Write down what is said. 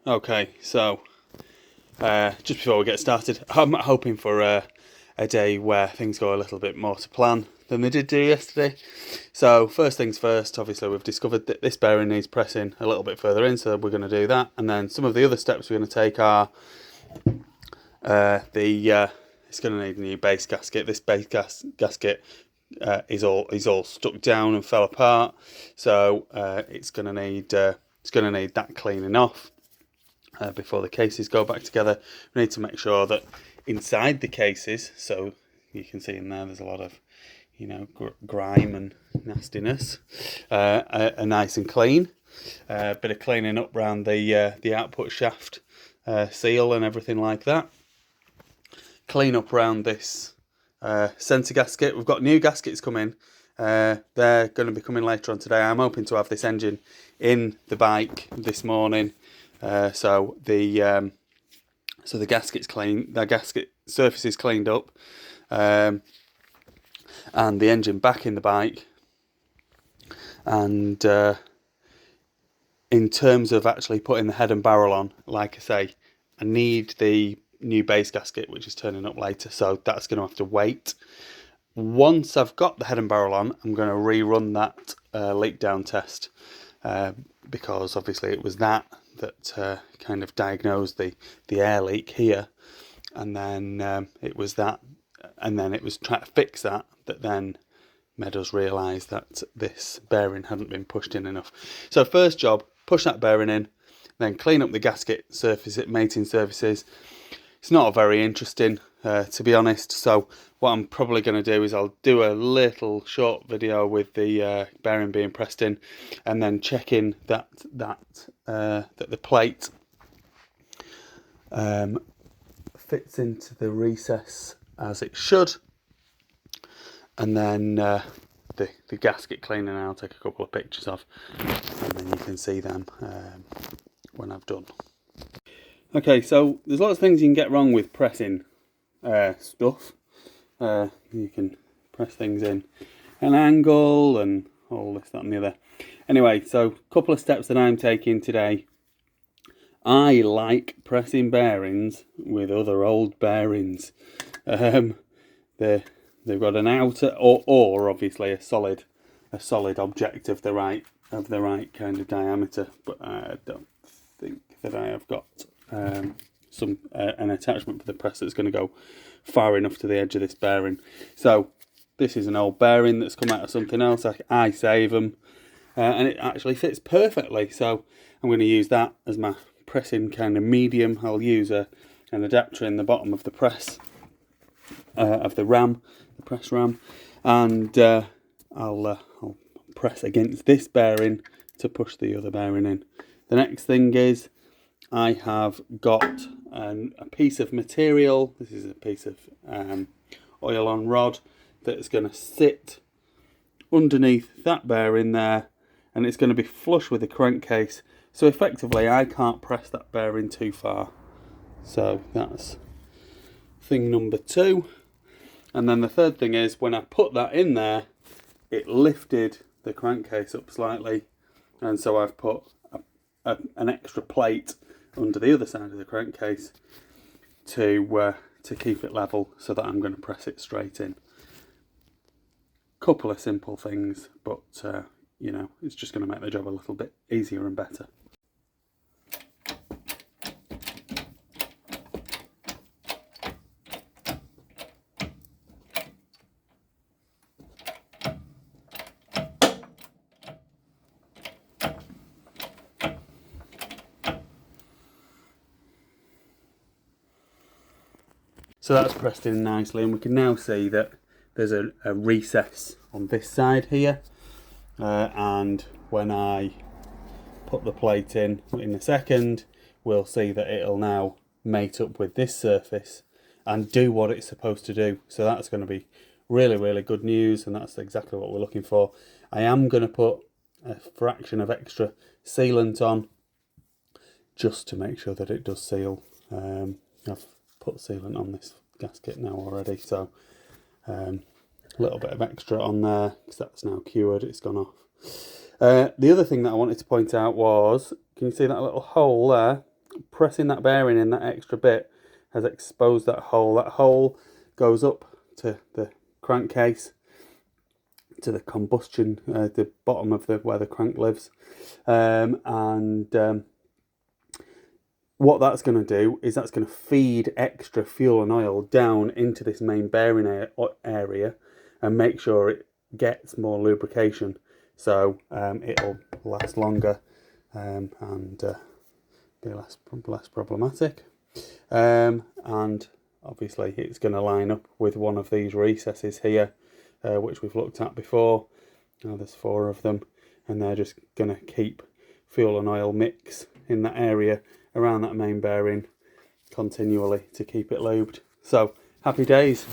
Okay, so just before we get started, I'm hoping for a day where things go a little bit more to plan than they did do yesterday. So first things first, obviously we've discovered that this bearing needs pressing a little bit further in, so we're going to do that. And then some of the other steps we're going to take are it's going to need a new base gasket. This base gasket is all stuck down and fell apart, so it's going to need that cleaning off. Before the cases go back together, we need to make sure that inside the cases, so you can see in there's a lot of, grime and nastiness, are nice and clean. Bit of cleaning up around the output shaft seal and everything like that. Clean up around this centre gasket. We've got new gaskets coming. They're going to be coming later on today. I'm hoping to have this engine in the bike this morning. So the gasket's clean. The gasket surface is cleaned up, and the engine back in the bike. And in terms of actually putting the head and barrel on, like I say, I need the new base gasket, which is turning up later. So that's going to have to wait. Once I've got the head and barrel on, I'm going to rerun that leak down test, because obviously it was that kind of diagnosed the air leak here, and then it was trying to fix that then made us realise that this bearing hadn't been pushed in enough. So first job, push that bearing in, then clean up the gasket surface, mating surfaces. It's not very interesting, to be honest, so what I'm probably going to do is I'll do a little short video with the bearing being pressed in, and then checking that the plate fits into the recess as it should, and then the gasket cleaning I'll take a couple of pictures of, and then you can see them when I've done. Okay, so there's lots of things you can get wrong with pressing stuff. You can press things in an angle and all this, that and the other. Anyway, so a couple of steps that I'm taking today. I like pressing bearings with other old bearings. They've got an outer or obviously a solid object of the right kind of diameter, but I don't think that I have got an attachment for the press that's going to go far enough to the edge of this bearing. So this is an old bearing that's come out of something else. I save them, and it actually fits perfectly. So I'm going to use that as my pressing kind of medium. I'll use an adapter in the bottom of the press of the press ram, and I'll press against this bearing to push the other bearing in. The next thing is I have got a piece of material. This is a piece of oil on rod that's going to sit underneath that bearing there, and it's going to be flush with the crankcase, so effectively I can't press that bearing too far. So that's thing number 2. And then the third thing is, when I put that in there, it lifted the crankcase up slightly, and so I've put an extra plate under the other side of the crankcase to keep it level, so that I'm going to press it straight in. Couple of simple things, but it's just going to make the job a little bit easier and better. So that's pressed in nicely, and we can now see that there's a recess on this side here, and when I put the plate in a second, we'll see that it'll now mate up with this surface and do what it's supposed to do. So that's going to be really, really good news, and that's exactly what we're looking for. I am going to put a fraction of extra sealant on, just to make sure that it does seal. I've put sealant on this gasket now already, so a little bit of extra on there because that's now cured, it's gone off. The other thing that I wanted to point out was, can you see that little hole there? pressing that bearing in, that extra bit has exposed that hole. That hole goes up to the crankcase, to the combustion, the bottom of the where the crank lives, and what that's going to do is that's going to feed extra fuel and oil down into this main bearing area and make sure it gets more lubrication, so it'll last longer and be less problematic. And obviously it's going to line up with one of these recesses here, which we've looked at before. Now there's 4 of them, and they're just going to keep fuel and oil mix in that area around that main bearing continually to keep it lubed. So happy days.